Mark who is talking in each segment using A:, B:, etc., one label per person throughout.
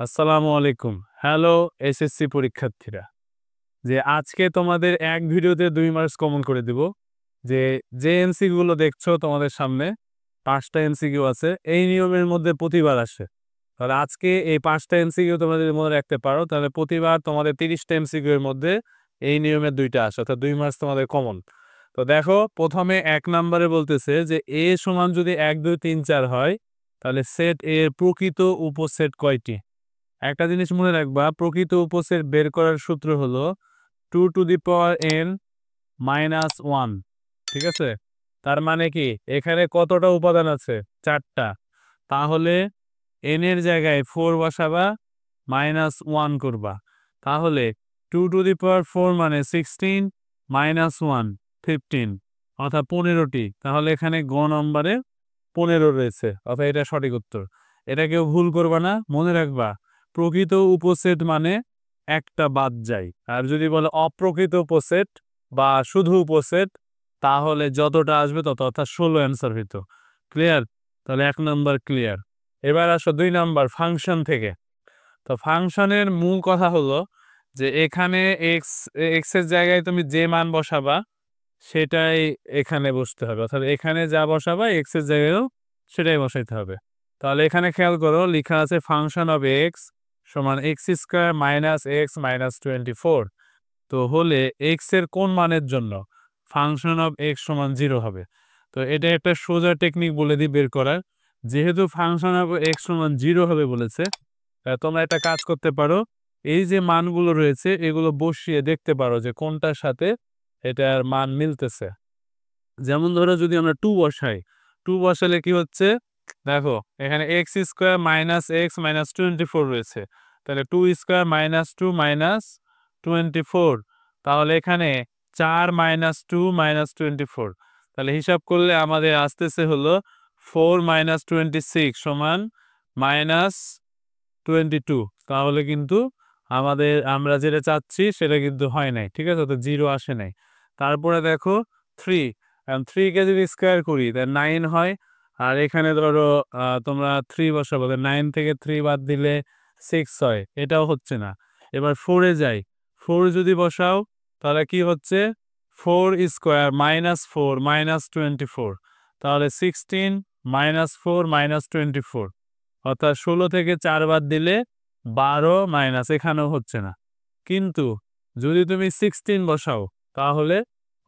A: আসসালামু আলাইকুম। Hello SSC পরীক্ষার্থীরা। আজকে তোমাদের এক ভিডিওতে ২ মার্কস কমন করে দিব। যে এমসিকিউ গুলো দেখছো তোমাদের সামনে ৫ টা এমসিকিউ আছে। এই নিয়মের মধ্যে প্রতিবার আসে। তাহলে আজকে এই ৫ টা এমসিকিউ তোমাদের মনে রাখতে পারো। তাহলে প্রতিবার তোমাদের ৩০ টা এমসিকিউ এর মধ্যে এই নিয়মের ২ টা আসে। অর্থাৎ ২ মার্কস তোমাদের কমন। তো দেখো প্রথমে ১ নাম্বারে বলতেছে যে A সমান যদি ১, ২, ৩, ৪ হয় তাহলে সেট A এর প্রকৃত উপসেট কয়টি? একটা জিনিস মনে রাখবা, প্রকৃত উপসেট বের করার সূত্র হলো 2 to the power n minus 1। ঠিক আছে? তার মানে কি এখানে কতটা উপাদান আছে? 4টা। তাহলে n এর জায়গায় 4 বসাবা, মাইনাস 1 করবা। তাহলে 2 টু দি পাওয়ার 4 মানে 16 মাইনাস 1 15, অর্থাৎ 15টি। তাহলে এখানে গ নম্বরে 15 রয়েছে, অর্থাৎ এটা সঠিক উত্তর। এটা কেউ ভুল করবা না, মনে রাখবা প্রকৃত উপসেট মানে একটা বাদ যায়। আর যদি বলে অপ্রকৃত উপসেট বা শুধু উপসেট তাহলে যতটা আসবে তত, অর্থাৎ 16 অ্যান্সার হইতো। ক্লিয়ার? তাহলে 1 নাম্বার ক্লিয়ার। এবার আসো 2 নাম্বার ফাংশন থেকে। তো ফাংশনের মূল কথা হলো যে এখানে এক্স এর জায়গায় তুমি যে মান বসাবা সেটাই এখানে বসতে হবে, অর্থাৎ এখানে যা বসাবা এক্স এর জায়গায়ও সেটাই বসাইতে হবে। তাহলে এখানে খেয়াল করো, লেখা আছে ফাংশন অফ এক্স সমান x square minus x minus 24। তো হলে এক্স এর কোন মানের জন্য ফাংশন অফ এক্স সমান 0 হবে? তো এটা একটা সোজা টেকনিক বলে দিই বের করার। যেহেতু ফাংশন অফ এক্স সমান 0 হবে বলেছে, তোমরা একটা কাজ করতে পারো, এই যে মানগুলো রয়েছে এগুলো বসিয়ে দেখতে পারো যে কোনটার সাথে এটার মান মিলতেছে। যেমন ধরো যদি আমরা 2 বসাই, 2 বসালে কি হচ্ছে দেখো, এখানে x square minus x minus 24 রয়েছে। তাহলে 2 স্কোয়ার মাইনাস 2 মাইনাস 24। তাহলে এখানে 4 মাইনাস 2 মাইনাস 24। তাহলে হিসাব করলে আমাদের আসতেছে হলো 4 মাইনাস 26 সমান মাইনাস 22। তাহলে কিন্তু আমরা যেটা চাচ্ছি সেটা কিন্তু হয় নাই। ঠিক আছে? তো 0 আসে নাই। তারপরে দেখো 3, 3 কে যদি স্কোয়ার করি তাহলে 9 হয়। আর এখানে ধরো তোমরা 3 বসাবো, 9 থেকে 3 বাদ দিলে 6 হয়, এটাও হচ্ছে না। এবার 4 এ যাই, 4 যদি বসাও তাহলে কি হচ্ছে 4 স্কোয়ার মাইনাস 4 মাইনাস 24। তাহলে 16 মাইনাস 4 মাইনাস 24, অর্থাৎ 16 থেকে 4 বাদ দিলে 12 মাইনাস, এখানেও হচ্ছে না। কিন্তু যদি তুমি 16 বসাও তাহলে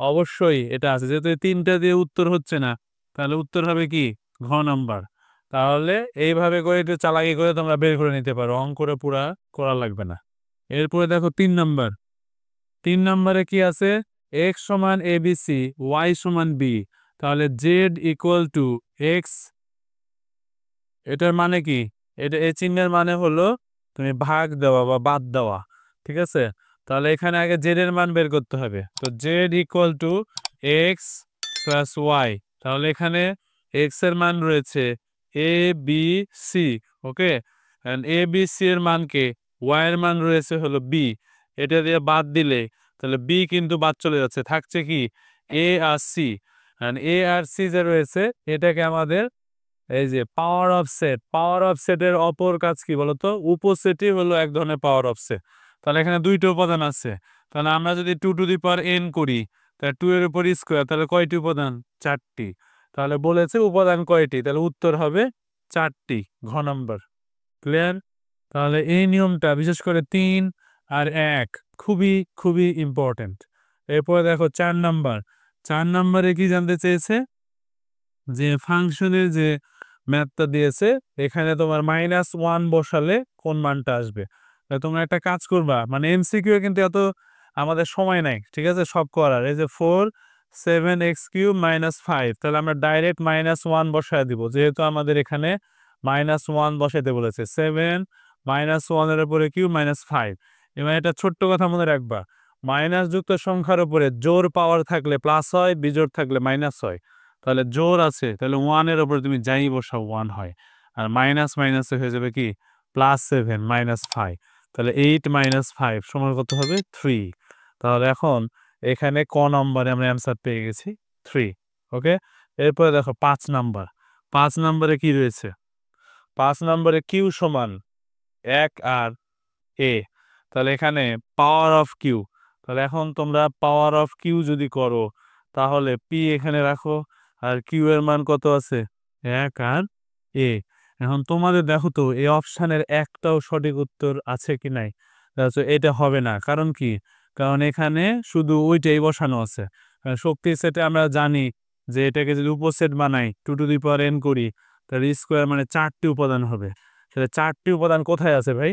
A: অবশ্যই এটা আছে। যেহেতু এই 3টা দিয়ে উত্তর হচ্ছে না তাহলে উত্তর হবে কি ঘ নাম্বার। তাহলে এইভাবে করে একটু চালাকি করে তোমরা বের করে নিতে পারো, অঙ্কটা পুরা করা লাগবে না। এরপরে দেখো 3 নাম্বার। 3 নাম্বারে কি আছে? x সমান abc, y সমান b। তাহলে z ইকুয়াল টু এক্স, এটার মানে কি? এটা এই চিহ্নের মানে হলো তুমি ভাগ দেওয়া বা বাদ দেওয়া। ঠিক আছে? তাহলে এখানে আগে জেড এর মান বের করতে হবে। তো z equal to x plus y. তাহলে এখানে এক্স এর মান রয়েছে A B C. Okay, A B C এর মানকে, ওয়াই এর মান রয়েছে হলো বি। এটা দিয়ে বাদ দিলে তাহলে বি কিন্তু বাদ চলে যাচ্ছে, থাকছে কি এ আর সি। এ আর সি যে রয়েছে এটাকে আমাদের এই যে power of set, power of সেটের অপর কাজ কি বলতো? উপসেটই হলো এক ধরনের পাওয়ার অফ সেট। তাহলে এখানে 2টা উপাদান আছে। তাহলে আমরা যদি 2 টু দি পাওয়ার n করি তাহলে 2 এর উপর স্কোয়ার, তাহলে কয়টি উপাদান? 4টি। তাহলে বলেছে উপাদান কয়টি, তাহলে উত্তর হবে 4টি, ঘ নম্বর। ক্লিয়ার? তাহলে এই নিয়মটা বিশেষ করে 3 আর 1 খুবই খুবই ইম্পর্টেন্ট। এরপরে দেখো 4 নাম্বার। 4 নাম্বারে কি জানতে চেয়েছে? যে ফাংশনের যে ম্যাথটা দিয়েছে এখানে তোমার -1 বসালে কোন মানটা আসবে। তোমরা একটা কাজ করবা, মানে এমসিকিউ কিন্তু এত আমাদের সময় নাই, ঠিক আছে, সব করার। এই যে 4 7x³ -5, তাহলে আমরা ডাইরেক্ট -1 বসায় দিব, যেহেতু আমাদের এখানে -1 বসাইতে বলেছে। 7 -1 এর উপরে কিউ -5। এবার এটা ছোট্ট কথা মনে রাখবা, মাইনাস যুক্ত সংখ্যার উপরে জোর পাওয়ার থাকলে প্লাস হয়, বিজোড় থাকলে মাইনাস হয়। তাহলে জোর আছে, তাহলে 1 এর উপর তুমি যাই বসাও 1 হয়। আর মাইনাস মাইনাসে হয়ে যাবে কি +7 -5। তাহলে 8 -5 সমান কত হবে? 3। তাহলে এখন এখানে ক নম্বরে আমরা অ্যান্সার পেয়ে গেছি 3। ওকে, এরপরে দেখো 5 নাম্বার। 5 নাম্বারে কি রয়েছে? 5 নাম্বারে কিউ সমান এক আর এ, তাহলে এখানে পাওয়ার অফ কিউ, তাহলে এখন তোমরা পাওয়ার অফ কিউ যদি করো তাহলে পি এখানে রাখো, আর কিউ এর মান কত আছে, এক আর এ। এখন তোমাদের দেখো তো এই অপশানের একটাও সঠিক উত্তর আছে কি নাই, এটা হবে না, কারণ কি, কারণ এখানে শুধু ওইটাই বসানো আছে। শক্তির সেটে আমরা জানি যে এটাকে যদি উপসেট বানাই 2n করি, তাহলে স্কোয়ার মানে 4টি উপাদান হবে। তাহলে 4টি উপাদান কোথায় আছে ভাই,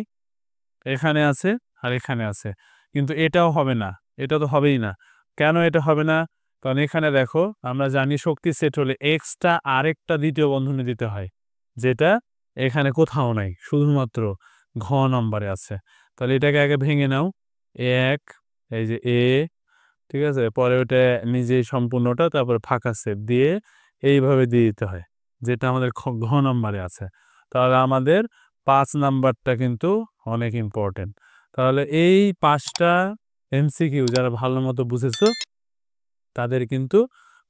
A: এখানে আছে আর এখানে আছে, কিন্তু এটাও হবে না, এটা তো হবেই না। কেন এটা হবে না, কারণ এখানে দেখো আমরা জানি শক্তি সেট হলে এক্সট্রা আরেকটা দ্বিতীয় বন্ধনী দিতে হয়, যেটা এখানে কোথাও নাই, শুধুমাত্র ঘ নম্বরে আছে। তাহলে এটাকে আগে ভেঙে নাও, এক, এই যে এ, ঠিক আছে, পরে ওটা নিজেই সম্পূর্ণটা, তারপর ফাঁকা সেট দিয়ে এইভাবে দিয়ে দিতে হয়, যেটা আমাদের ঘ নম্বরে আছে। তাহলে আমাদের 5 নাম্বারটা কিন্তু অনেক ইম্পর্টেন্ট। তাহলে এই 5টা এমসিকিউ যারা ভালো মতো বুঝেছো তাদের কিন্তু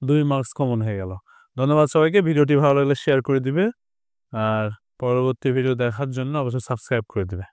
A: 2 মার্কস কমন হয়ে গেল। ধন্যবাদ সবাইকে, ভিডিওটি ভালো লাগলে শেয়ার করে দিবে, আর পরবর্তী ভিডিও দেখার জন্য অবশ্যই সাবস্ক্রাইব করে দিবে।